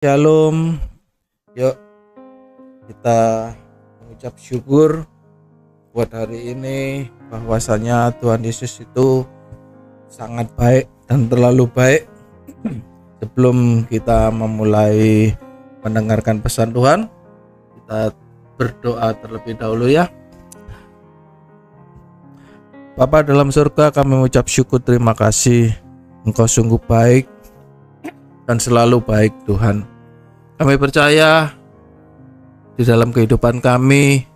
Shalom, yuk kita mengucap syukur buat hari ini bahwasanya Tuhan Yesus itu sangat baik dan terlalu baik. Sebelum kita memulai mendengarkan pesan Tuhan, kita berdoa terlebih dahulu ya. Bapa dalam surga, kami mengucap syukur, terima kasih, Engkau sungguh baik dan selalu baik Tuhan. Kami percaya di dalam kehidupan kami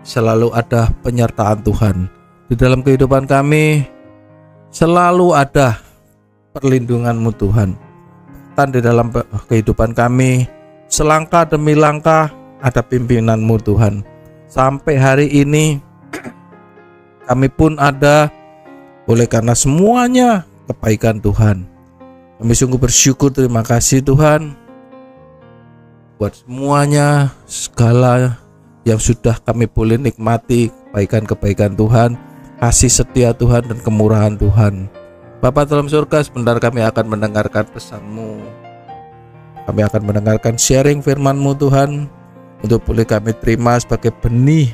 selalu ada penyertaan Tuhan. Di dalam kehidupan kami selalu ada perlindungan-Mu Tuhan. Dan di dalam kehidupan kami selangkah demi langkah ada pimpinan-Mu Tuhan. Sampai hari ini kami pun ada oleh karena semuanya kebaikan Tuhan. Kami sungguh bersyukur, terima kasih Tuhan buat semuanya, segala yang sudah kami boleh nikmati, kebaikan-kebaikan Tuhan, kasih setia Tuhan dan kemurahan Tuhan. Bapa dalam surga, sebentar kami akan mendengarkan pesan-Mu. Kami akan mendengarkan sharing firman-Mu Tuhan, untuk boleh kami terima sebagai benih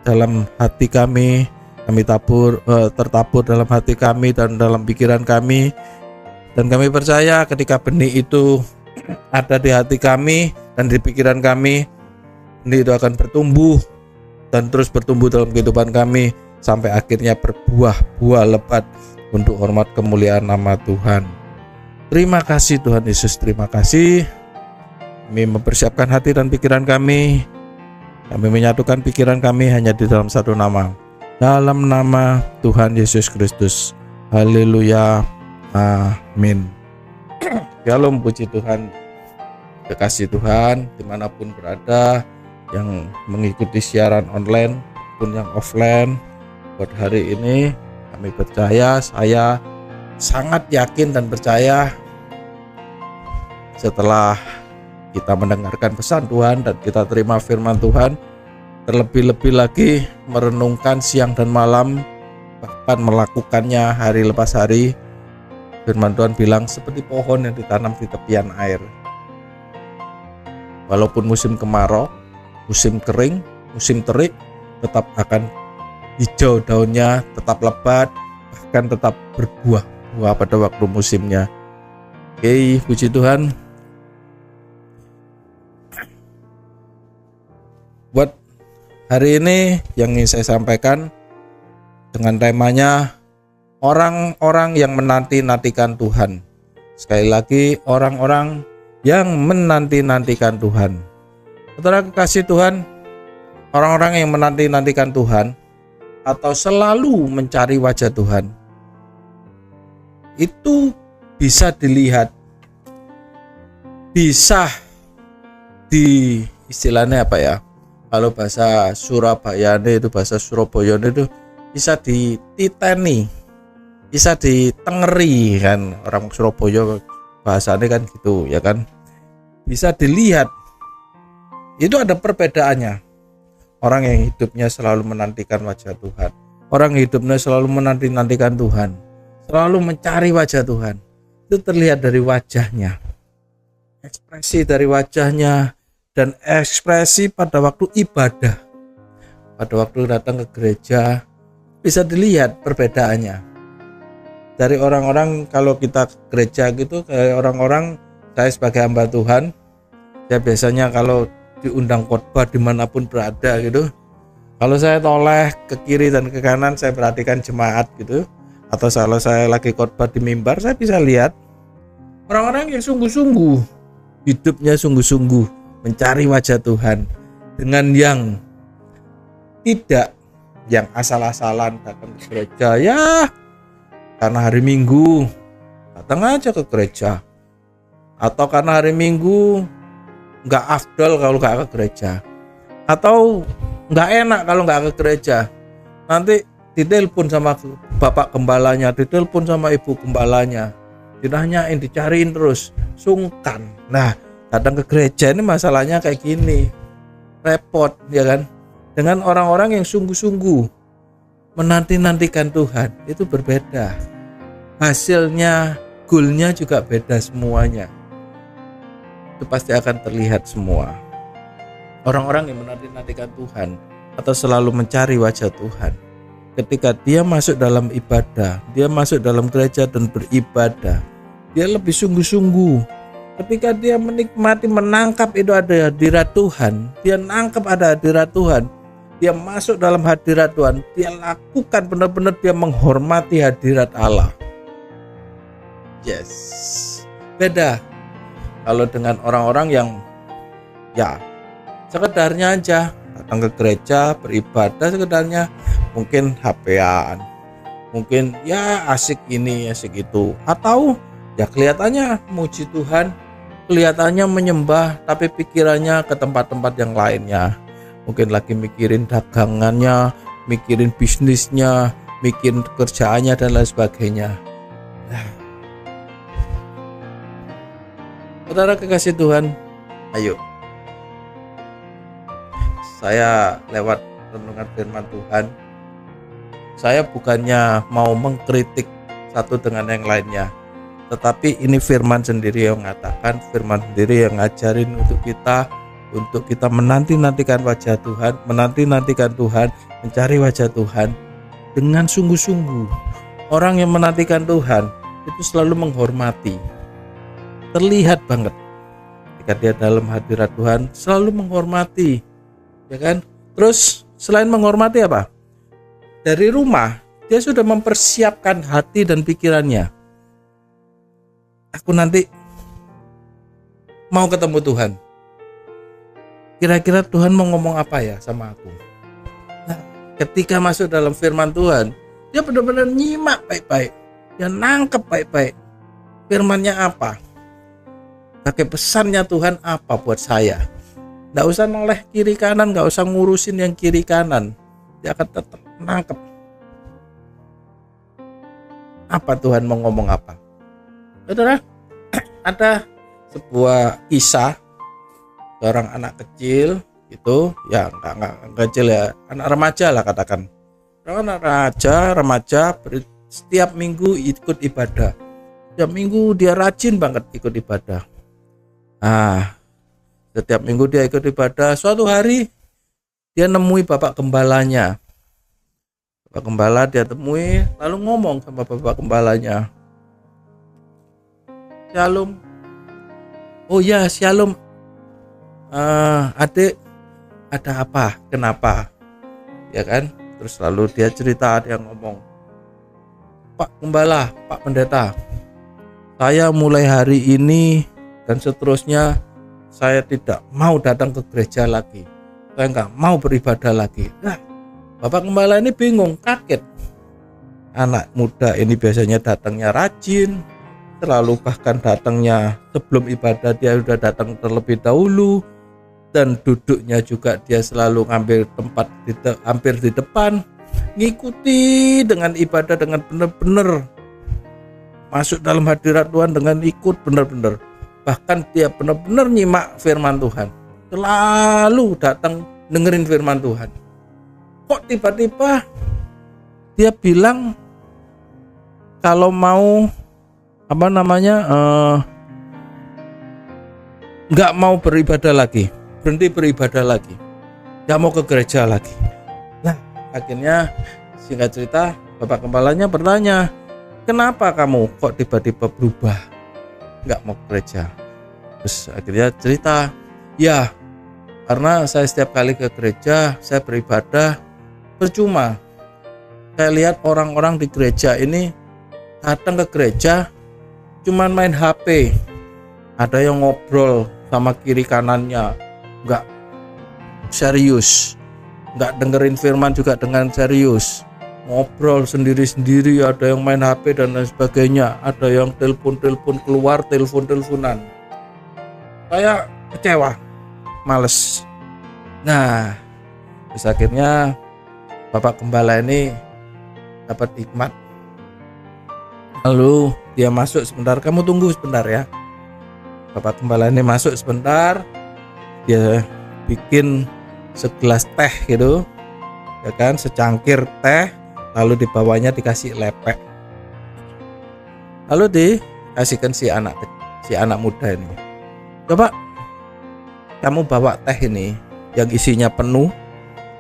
dalam hati kami tertabur dalam hati kami dan dalam pikiran kami. Dan kami percaya ketika benih itu ada di hati kami dan di pikiran kami, benih itu akan bertumbuh dan terus bertumbuh dalam kehidupan kami sampai akhirnya berbuah lebat untuk hormat kemuliaan nama Tuhan. Terima kasih Tuhan Yesus, terima kasih. Kami mempersiapkan hati dan pikiran kami. Kami menyatukan pikiran kami hanya di dalam satu nama. Dalam nama Tuhan Yesus Kristus. Haleluya. Amin. Shalom, puji Tuhan, kekasih Tuhan dimanapun berada, yang mengikuti siaran online pun yang offline. Buat hari ini kami percaya, saya sangat yakin dan percaya setelah kita mendengarkan pesan Tuhan dan kita terima firman Tuhan, terlebih-lebih lagi merenungkan siang dan malam, bahkan melakukannya hari lepas hari. Firman Tuhan bilang seperti pohon yang ditanam di tepian air. Walaupun musim kemarau, musim kering, musim terik, tetap akan hijau daunnya, tetap lebat, bahkan tetap berbuah pada waktu musimnya. Oke, puji Tuhan. Buat hari ini yang ingin saya sampaikan dengan temanya orang-orang yang menanti-nantikan Tuhan. Sekali lagi, orang-orang yang menanti-nantikan Tuhan. Saudara kekasih Tuhan, orang-orang yang menanti-nantikan Tuhan atau selalu mencari wajah Tuhan, itu bisa dilihat, bisa istilahnya apa ya? Kalau bahasa Surabayane itu, bahasa Surabaya itu bisa dititeni, bisa ditengeri kan, orang Surabaya bahasanya kan gitu ya kan, bisa dilihat. Itu ada perbedaannya. Orang yang hidupnya selalu menantikan wajah Tuhan, orang yang hidupnya selalu menanti-nantikan Tuhan, selalu mencari wajah Tuhan, itu terlihat dari wajahnya, ekspresi dari wajahnya, dan ekspresi pada waktu ibadah, pada waktu datang ke gereja, bisa dilihat perbedaannya. Dari orang-orang, kalau kita ke gereja gitu, kayak orang-orang, saya sebagai hamba Tuhan, saya biasanya kalau diundang khotbah dimanapun berada gitu, kalau saya toleh ke kiri dan ke kanan, saya perhatikan jemaat gitu, atau kalau saya lagi khotbah di mimbar, saya bisa lihat orang-orang yang sungguh-sungguh, hidupnya sungguh-sungguh mencari wajah Tuhan, dengan yang tidak yang asal-asalan datang ke gereja ya karena hari Minggu, datang aja ke gereja, atau karena hari Minggu nggak afdol kalau nggak ke gereja, atau nggak enak kalau nggak ke gereja, nanti ditelepon sama bapak gembalanya, ditelepon sama ibu gembalanya, ditanyain, dicariin terus, sungkan. Nah, datang ke gereja ini masalahnya kayak gini, repot ya kan. Dengan orang-orang yang sungguh-sungguh menanti-nantikan Tuhan, itu berbeda. Hasilnya, goalnya juga beda semuanya. itu pasti akan terlihat semua. Orang-orang yang menanti-nantikan Tuhan atau selalu mencari wajah Tuhan, ketika dia masuk dalam ibadah, dia masuk dalam gereja dan beribadah, dia lebih sungguh-sungguh. Ketika dia menikmati, menangkap itu ada hadirat Tuhan, dia nangkap ada hadirat Tuhan, dia masuk dalam hadirat Tuhan, dia lakukan benar-benar, dia menghormati hadirat Allah. Yes, beda kalau dengan orang-orang yang ya sekedarnya aja datang ke gereja, beribadah sekedarnya, mungkin HP-an, mungkin ya asik ini asik itu, atau ya kelihatannya muji Tuhan, kelihatannya menyembah, tapi pikirannya ke tempat-tempat yang lainnya, mungkin lagi mikirin dagangannya, mikirin bisnisnya, mikirin kerjaannya dan lain sebagainya. Saudara kekasih Tuhan, ayo saya lewat renungan firman Tuhan, saya bukannya mau mengkritik satu dengan yang lainnya, tetapi ini firman sendiri yang mengatakan, firman sendiri yang ngajarin untuk kita menanti-nantikan wajah Tuhan, menanti-nantikan Tuhan, mencari wajah Tuhan dengan sungguh-sungguh. Orang yang menantikan Tuhan itu selalu menghormati, terlihat banget ketika dia dalam hadirat Tuhan, selalu menghormati, ya kan? Terus selain menghormati apa? Dari rumah dia sudah mempersiapkan hati dan pikirannya. Aku nanti mau ketemu Tuhan. Kira-kira Tuhan mau ngomong apa ya sama aku? Nah, ketika masuk dalam firman Tuhan, dia benar-benar nyimak baik-baik, dia nangkep baik-baik. Firmannya apa? Pakai pesannya Tuhan apa buat saya? Nggak usah noleh kiri kanan, nggak usah ngurusin yang kiri kanan. Dia akan tetap nangkep. Apa Tuhan mau ngomong apa? Saudara, ada sebuah kisah seorang anak kecil itu, ya nggak kecil ya, anak remaja lah katakan. Anak remaja setiap minggu ikut ibadah. Setiap minggu dia rajin banget ikut ibadah. Setiap minggu dia ikut ibadah. Suatu hari dia nemui bapak gembalanya. Bapak gembala dia temui, lalu ngomong sama bapak gembalanya, "Shalom." "Oh ya, shalom. Adik, ada apa? Kenapa?" Ya kan? Terus lalu dia cerita, dia ngomong, "Pak Gembala, Pak Pendeta, saya mulai hari ini dan seterusnya saya tidak mau datang ke gereja lagi. Saya nggak mau beribadah lagi." Nah, Bapak Gembala ini bingung, kaget. Anak muda ini biasanya datangnya rajin, selalu bahkan datangnya sebelum ibadah dia sudah datang terlebih dahulu, dan duduknya juga dia selalu ngambil tempat hampir di depan, ngikuti dengan ibadah dengan benar-benar masuk dalam hadirat Tuhan dengan ikut benar-benar. Bahkan dia benar-benar nyimak firman Tuhan, selalu datang dengerin firman Tuhan. Kok tiba-tiba dia bilang kalau mau nggak mau beribadah lagi, berhenti beribadah lagi, nggak mau ke gereja lagi. Nah, akhirnya singkat cerita bapak gembalanya bertanya, "Kenapa kamu kok tiba-tiba berubah nggak mau ke gereja?" Terus akhirnya cerita, "Ya, karena saya setiap kali ke gereja, saya beribadah percuma. Saya lihat orang-orang di gereja ini datang ke gereja cuman main HP. Ada yang ngobrol sama kiri kanannya, nggak serius, nggak dengerin firman juga dengan serius, ngobrol sendiri-sendiri, ada yang main HP dan lain sebagainya, ada yang telepon-telepon keluar, telepon-teleponan. Saya kecewa, males." Nah, terus akhirnya bapak gembala ini dapat hikmat. Lalu dia masuk sebentar, "Kamu tunggu sebentar ya." Bapak gembala ini masuk sebentar, dia bikin segelas teh gitu, ya kan, secangkir teh, lalu di bawahnya dikasih lepek, lalu dikasihkan si anak muda ini, "Coba kamu bawa teh ini yang isinya penuh,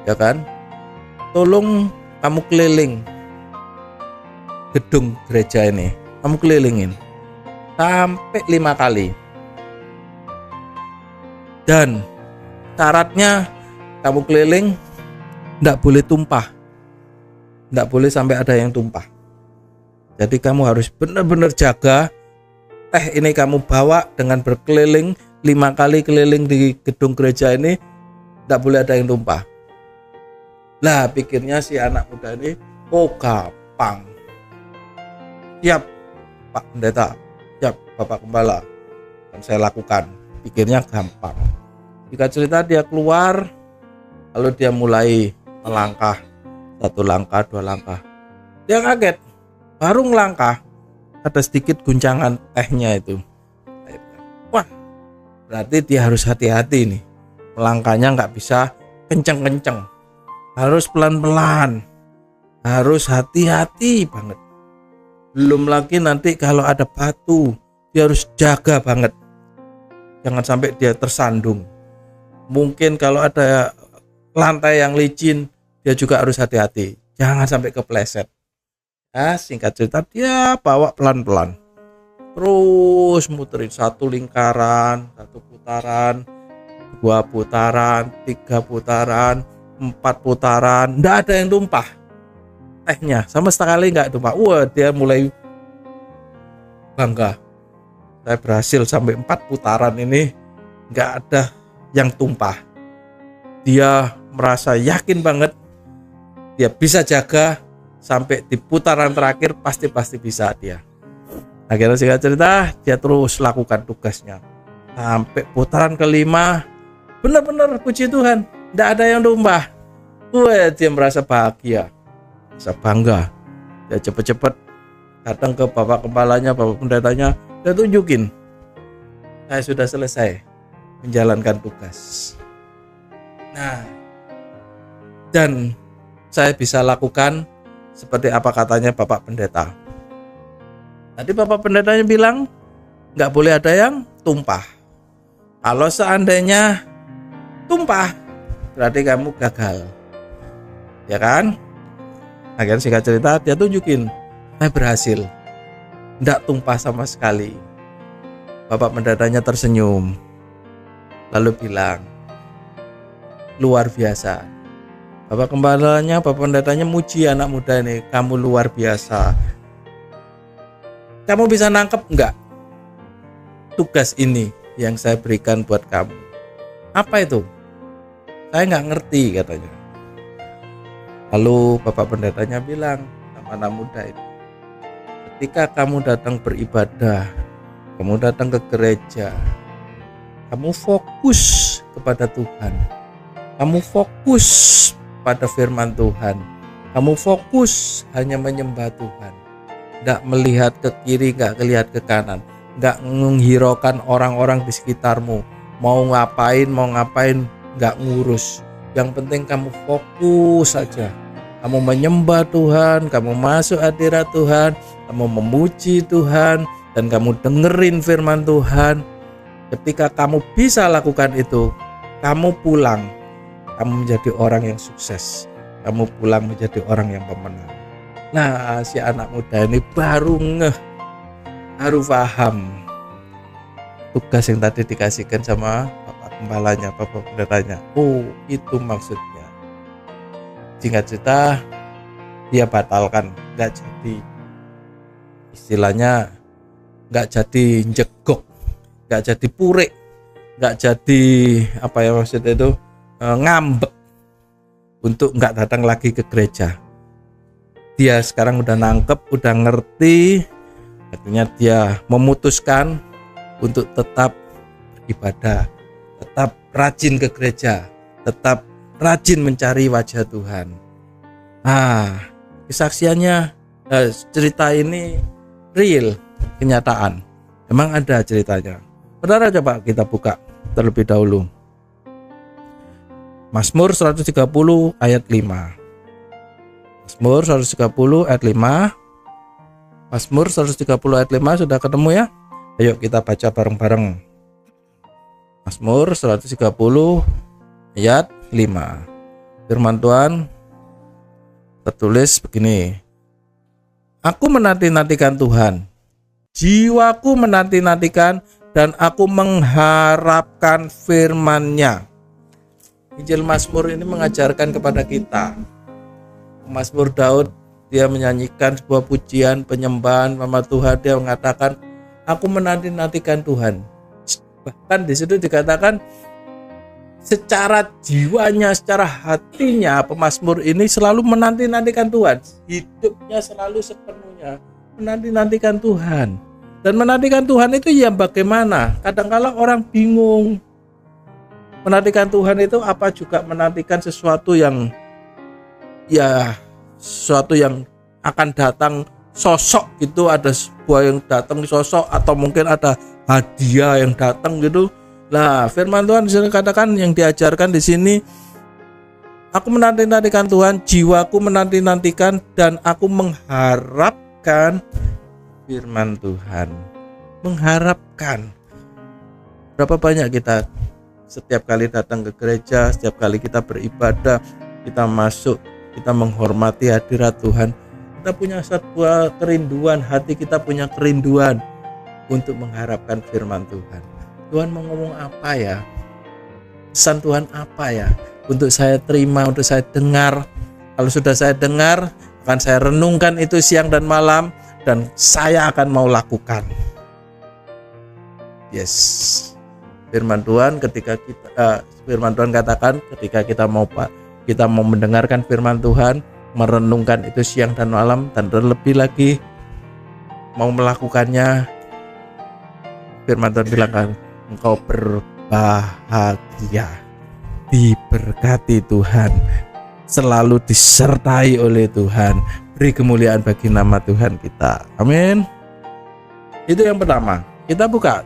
ya kan? Tolong kamu keliling gedung gereja ini, kamu kelilingin sampai 5 kali. Dan syaratnya kamu keliling tidak boleh tumpah, tidak boleh sampai ada yang tumpah. Jadi kamu harus benar-benar jaga teh ini kamu bawa dengan berkeliling 5 kali keliling di gedung gereja ini, tidak boleh ada yang tumpah. Lah pikirnya si anak muda ini, oh gampang. Siap Pak Pendeta, siap Bapak Gembala, dan saya lakukan. Pikirnya gampang. Jika cerita dia keluar, lalu dia mulai melangkah, 1 langkah, 2 langkah. Dia kaget, baru melangkah, ada sedikit guncangan tehnya itu. Wah, berarti dia harus hati-hati nih. Melangkahnya nggak bisa kenceng-kenceng, harus pelan-pelan, harus hati-hati banget. Belum lagi nanti kalau ada batu, dia harus jaga banget, jangan sampai dia tersandung. Mungkin kalau ada lantai yang licin, dia juga harus hati-hati, jangan sampai kepleset. Nah, singkat cerita dia bawa pelan-pelan, terus muterin 1 lingkaran, 1 putaran, 2 putaran, 3 putaran, 4 putaran, nggak ada yang tumpah tehnya, sama sekali nggak tumpah. Wah, dia mulai bangga, saya berhasil sampai 4 putaran ini nggak ada yang tumpah. Dia merasa yakin banget dia bisa jaga sampai di putaran terakhir, pasti bisa dia. Akhirnya singkat cerita dia terus lakukan tugasnya sampai putaran ke-5, benar-benar puji Tuhan tidak ada yang tumpah. Wah, dia merasa bahagia, merasa bangga. Dia cepat-cepat datang ke Bapak Gempalanya, Bapak Pendetanya, dia tunjukin, saya sudah selesai menjalankan tugas. Nah, dan saya bisa lakukan seperti apa katanya Bapak Pendeta. Tadi Bapak Pendetanya bilang nggak boleh ada yang tumpah. Kalau seandainya tumpah, berarti kamu gagal, ya kan? Akhirnya singkat cerita dia tunjukin, saya berhasil, nggak tumpah sama sekali. Bapak Pendetanya tersenyum, lalu bilang, luar biasa. Bapak Gembalanya, Bapak Pendetanya muji anak muda ini, kamu luar biasa. Kamu bisa nangkep enggak tugas ini yang saya berikan buat kamu? Apa itu? Saya nggak ngerti, katanya. Lalu Bapak Pendetanya bilang sama anak muda itu, ketika kamu datang beribadah, kamu datang ke gereja, kamu fokus kepada Tuhan, kamu fokus pada firman Tuhan, kamu fokus hanya menyembah Tuhan, nggak melihat ke kiri, nggak lihat ke kanan, nggak menghiraukan orang-orang di sekitarmu, mau ngapain, nggak ngurus. Yang penting kamu fokus saja, kamu menyembah Tuhan, kamu masuk hadirat Tuhan, kamu memuji Tuhan, dan kamu dengerin firman Tuhan. Ketika kamu bisa lakukan itu, kamu pulang, kamu menjadi orang yang sukses, kamu pulang menjadi orang yang pemenang. Nah, si anak muda ini baru paham tugas yang tadi dikasihkan sama Bapak Gembalanya, Bapak Pendetanya. Oh, itu maksudnya. Singkat cerita, dia batalkan, nggak jadi, istilahnya nggak jadi jegok, nggak jadi purik, nggak jadi apa ya maksudnya itu, ngambek untuk nggak datang lagi ke gereja. Dia sekarang udah nangkep, udah ngerti, akhirnya dia memutuskan untuk tetap beribadah, tetap rajin ke gereja, tetap rajin mencari wajah Tuhan. Kesaksiannya, cerita ini real, kenyataan. Memang ada ceritanya. Saudara, coba kita buka terlebih dahulu Mazmur 130 ayat 5. Mazmur 130 ayat 5. Mazmur 130 ayat 5 sudah ketemu ya? Ayo kita baca bareng-bareng. Mazmur 130 ayat 5. Firman Tuhan tertulis begini. Aku menanti-nantikan Tuhan, jiwaku menanti-nantikan dan aku mengharapkan firman-Nya. Injil Mazmur ini mengajarkan kepada kita. Mazmur Daud, dia menyanyikan sebuah pujian penyembahan sama Tuhan. Dia mengatakan, aku menanti-nantikan Tuhan. Bahkan di situ dikatakan secara jiwanya, secara hatinya pemazmur ini selalu menanti-nantikan Tuhan. Hidupnya selalu sepenuhnya menanti-nantikan Tuhan. Dan menantikan Tuhan itu ya bagaimana? Kadang-kala orang bingung. Menantikan Tuhan itu apa juga menantikan sesuatu yang akan datang sosok gitu, ada sebuah yang datang sosok atau mungkin ada hadiah yang datang gitu. Nah, firman Tuhan disini katakan yang diajarkan di sini, aku menanti-nantikan Tuhan, jiwaku menanti-nantikan dan aku mengharapkan firman Tuhan. Mengharapkan. Berapa banyak kita setiap kali datang ke gereja, setiap kali kita beribadah, kita masuk, kita menghormati hadirat Tuhan, kita punya sebuah kerinduan, hati kita punya kerinduan untuk mengharapkan firman Tuhan. Tuhan mau ngomong apa ya? Pesan Tuhan apa ya? Untuk saya terima, untuk saya dengar. Kalau sudah saya dengar, akan saya renungkan itu siang dan malam, dan saya akan mau lakukan. Yes. Firman Tuhan firman Tuhan katakan ketika kita mau mendengarkan firman Tuhan, merenungkan itu siang dan malam, dan terlebih lagi mau melakukannya, firman Tuhan bilang engkau berbahagia, diberkati Tuhan, selalu disertai oleh Tuhan, beri kemuliaan bagi nama Tuhan kita. Amin. Itu yang pertama. Kita buka.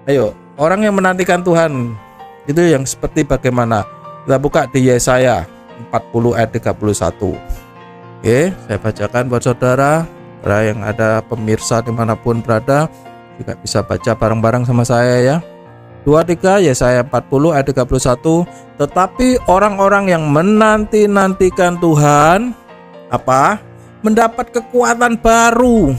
Ayo, orang yang menantikan Tuhan itu yang seperti bagaimana? Kita buka di Yesaya 40 ayat 31. Oke, saya bacakan buat saudara yang ada, pemirsa dimanapun berada, juga bisa baca bareng-bareng sama saya ya. 23 Yesaya 40 ayat 31. Tetapi orang-orang yang menanti-nantikan Tuhan apa? Mendapat kekuatan baru.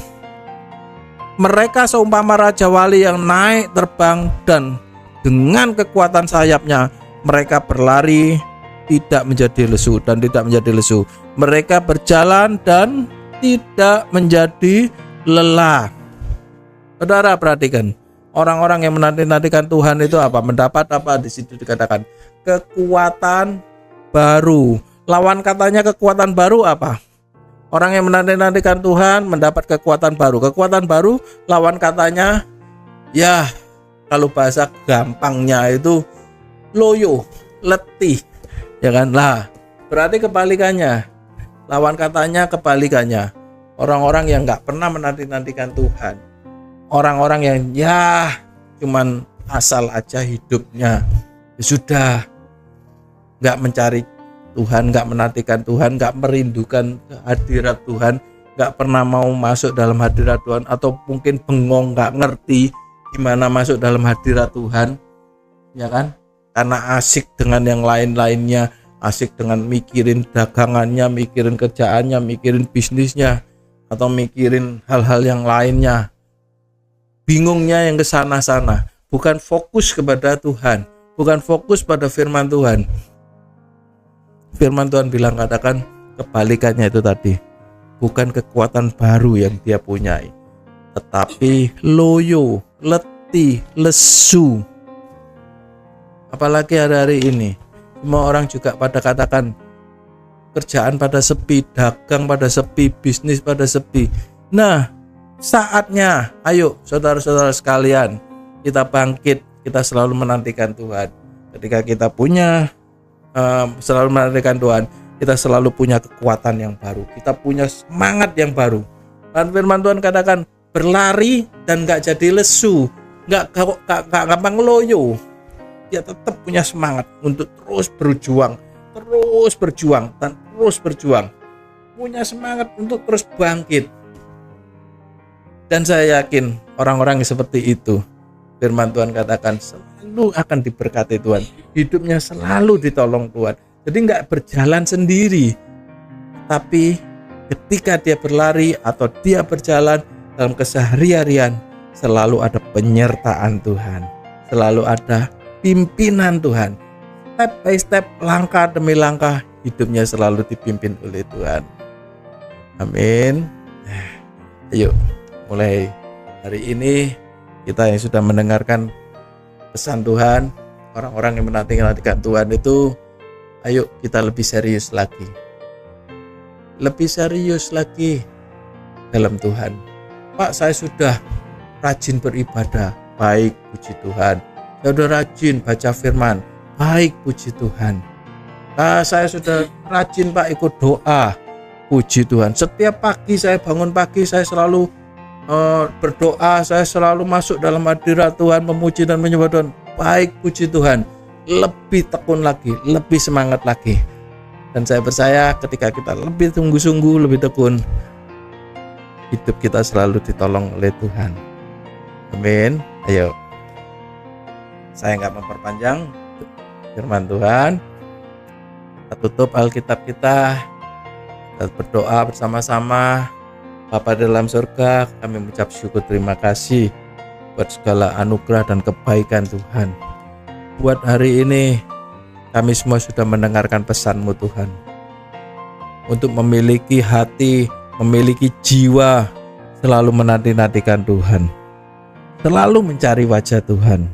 Mereka seumpama raja wali yang naik terbang, dan dengan kekuatan sayapnya mereka berlari tidak menjadi lesu dan tidak menjadi lesu. Mereka berjalan dan tidak menjadi lelah. Saudara perhatikan, orang-orang yang menanti-nantikan Tuhan itu apa? Mendapat apa? Di situ dikatakan kekuatan baru. Lawan katanya kekuatan baru apa? Orang yang menanti-nantikan Tuhan mendapat kekuatan baru. Kekuatan baru lawan katanya, ya kalau bahasa gampangnya itu loyo, letih, ya kan? Lah, berarti kebalikannya. Lawan katanya kebalikannya. Orang-orang yang nggak pernah menanti-nantikan Tuhan, orang-orang yang ya cuman asal aja hidupnya, ya sudah, nggak mencari Tuhan, nggak menantikan Tuhan, nggak merindukan hadirat Tuhan, nggak pernah mau masuk dalam hadirat Tuhan, atau mungkin bengong, nggak ngerti gimana masuk dalam hadirat Tuhan, ya kan? Karena asik dengan yang lain-lainnya, asik dengan mikirin dagangannya, mikirin kerjaannya, mikirin bisnisnya, atau mikirin hal-hal yang lainnya. Bingungnya yang kesana-sana, bukan fokus kepada Tuhan, bukan fokus pada firman Tuhan. Firman Tuhan bilang, katakan kebalikannya itu tadi. Bukan kekuatan baru yang dia punyai, tetapi loyo, letih, lesu. Apalagi hari-hari ini, semua orang juga pada katakan kerjaan pada sepi, dagang pada sepi, bisnis pada sepi. Nah, saatnya, ayo saudara-saudara sekalian, kita bangkit, kita selalu menantikan Tuhan. Ketika kita selalu menantikan Tuhan, kita selalu punya kekuatan yang baru, kita punya semangat yang baru. Dan firman Tuhan katakan berlari dan gak jadi lesu, gak gampang loyo. Dia tetap punya semangat untuk terus berjuang dan terus berjuang, punya semangat untuk terus bangkit. Dan saya yakin orang-orang yang seperti itu Firman Tuhan katakan selalu akan diberkati Tuhan. Hidupnya selalu ditolong Tuhan. Jadi nggak berjalan sendiri. Tapi ketika dia berlari atau dia berjalan dalam keseharian, selalu ada penyertaan Tuhan. Selalu ada pimpinan Tuhan. Step by step, langkah demi langkah, hidupnya selalu dipimpin oleh Tuhan. Amin. Ayo, mulai hari ini kita yang sudah mendengarkan pesan Tuhan, orang-orang yang menanti-nantikan Tuhan itu, ayo kita lebih serius lagi. Lebih serius lagi dalam Tuhan. Pak, saya sudah rajin beribadah. Baik, puji Tuhan. Saya sudah rajin baca firman. Baik, puji Tuhan. Saya sudah rajin Pak ikut doa. Puji Tuhan. Setiap pagi saya bangun pagi, saya selalu berdoa, saya selalu masuk dalam hadirat Tuhan, memuji dan menyembah Tuhan. Baik, puji Tuhan. Lebih tekun lagi, lebih semangat lagi. Dan saya percaya ketika kita lebih sungguh-sungguh, lebih tekun, hidup kita selalu ditolong oleh Tuhan. Amin. Ayo, saya nggak memperpanjang firman Tuhan. Kita tutup Alkitab kita berdoa bersama-sama. Bapa dalam surga, kami mengucap syukur terima kasih buat segala anugerah dan kebaikan Tuhan. Buat hari ini, kami semua sudah mendengarkan pesan-Mu Tuhan. Untuk memiliki hati, memiliki jiwa, selalu menanti-nantikan Tuhan. Selalu mencari wajah Tuhan.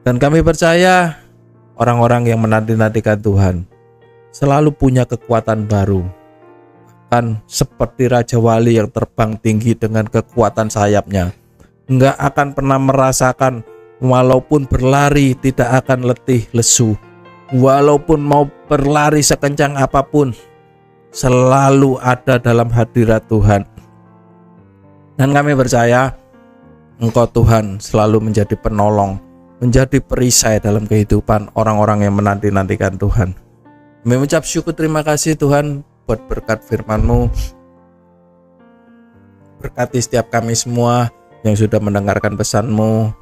Dan kami percaya, orang-orang yang menanti-nantikan Tuhan, selalu punya kekuatan baru. Kan seperti Raja Wali yang terbang tinggi dengan kekuatan sayapnya, enggak akan pernah merasakan, walaupun berlari tidak akan letih lesu, walaupun mau berlari sekencang apapun, selalu ada dalam hadirat Tuhan. Dan kami percaya Engkau Tuhan selalu menjadi penolong, menjadi perisai dalam kehidupan orang-orang yang menanti-nantikan Tuhan. Kami mengucap syukur terima kasih Tuhan buat berkat firman-Mu. Berkati setiap kami semua yang sudah mendengarkan pesan-Mu.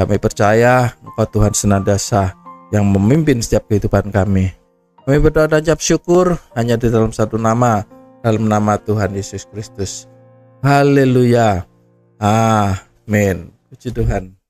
Kami percaya Engkau Tuhan senantiasa yang memimpin setiap kehidupan kami. Kami berdoa dan ucap syukur hanya di dalam satu nama, dalam nama Tuhan Yesus Kristus. Haleluya. Amin. Puji Tuhan.